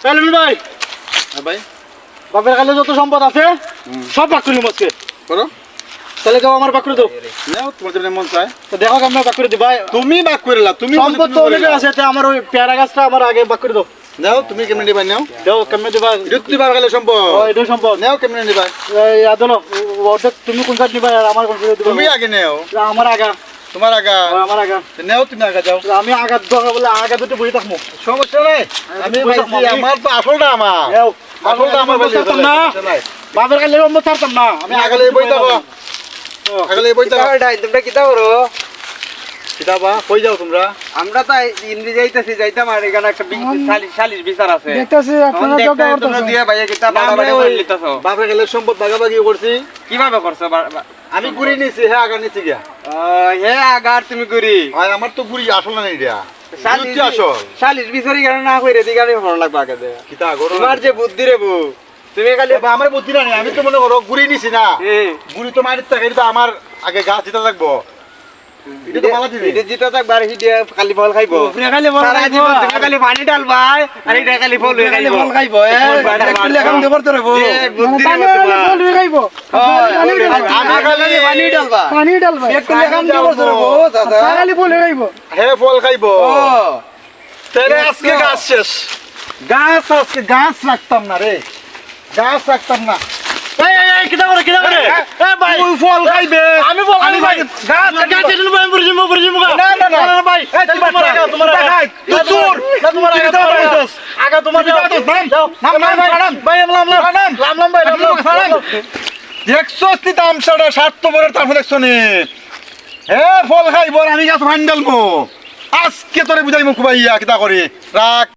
পেলেন ভাই ভাই বাপের কালে যত সম্পদ আছে সব ভাগ করে মজকে করো তাহলে যাও আমার ভাগ করে দাও নাও তোমার যেমন মন চায় তো দেখো কেমন ভাগ করে দিবা তুমি বাক করে লাও তুমি সম্পদ তো অনেক আছে তে আমার ওই পেয়ারা গাছটা আমার আগে ভাগ করে দাও নাও তুমি কেমনে নিবা নাও দাও কেমনে দিবা যুক্তি বার গেলে সম্ভব ও এটা সম্পদ নাও কেমনে নিবা এই আদলো অর্ধেক তুমি কোন সাইড নিবা আর আমার কোন সাইড দিবা তুমি আগে নাও আমার আগা তোমার আগা আমার আগা নাও তুমি আগা যাও আমি আগা দরকার বলে আগা দুটো বই থাকবো সমস্যা নাই আমি ভাইছি আমার তো আসলটা আমার এও আসলটা আমার ভাই ছাড়তাম না বাপের কালে সম্পদ ছাড়তাম না আমি আগালে বই দেবো আগালে বই দেবো তোমরা কিতা করো কিতাবা কই যাও তোমরা আমরা তো ইন্দি যাইতাম আর এখানে একটা সালিশ বিচার আছে দেখতেছি আপনারা যোগ তোমরা করতেছেন দিয়ে ভাইয়া কিতা বাড়াবাড়ি করে লিতাছো বাপের গেলে সম্পদ ভাগাভাগি করছি কিভাবে করছো আমি ঘুরি নিছি হ্যাঁ আগা নিছি গিয়া হে আগার তুমি করি আর আমার তো ঘুরি আসল না এটা যুক্তি আসল সালিশ বিচারি কেন না কইরে দি গাড়ি ভালো লাগবে আগে দে কিতা করো তোমার যে বুদ্ধি রে বউ তুমি খালি আমার বুদ্ধি না আমি তো মনে করো ঘুরি নিছি না ঘুরি তো মারিতে থাকে এটা আমার আগে গাছ দিতে লাগবো এটা তো ভালো দিবি এটা জিতা থাক বার হিডিয়া খালি ফল খাইবো খালি বড় সারা জীবন তুমি খালি পানি ঢালবাই আর এটা খালি ফল হয়ে খাইবো ফল খাইবো একটু লেখাম দেবর তোরে বউ বুদ্ধি রে পানি তোমার বলবি খাইবো আমি খালি পানি ঢালবা পানি ডালবা একটু লেখাম দেবর তোরে বউ দাদা খালি বলে খাইবো হে ফল খাইবো ও তাহলে আজকে গাছ শেষ গাছ আজকে গাছ রাখতাম না রে গাছ রাখতাম না এই কিটা করে এ ভাই তুই ফল খাইবে আমি বল আমি ভাই গাছ গাছ চেটুল ভাই পরিজিম না, না, না। ভাই এই, তুই তোমার আগা তোমার আগা দেখাই, তুই চোর। না তোমার আগা তুই তোমার দেখাইছস। আগা তোমার তুই দেখাইছস, নাম। যাও নাম, ভাই নাম, নাম। ভাই লাম ভাই লাম দেখছস তুই তামসাটা স্বার্থপরের তারপর দেখছো নি হে ফল খাইব আর আমি গাছ ভাঙ ডালবো আজকে তোরে বুঝাইমু খুবাইয়া কিতা করি রাখ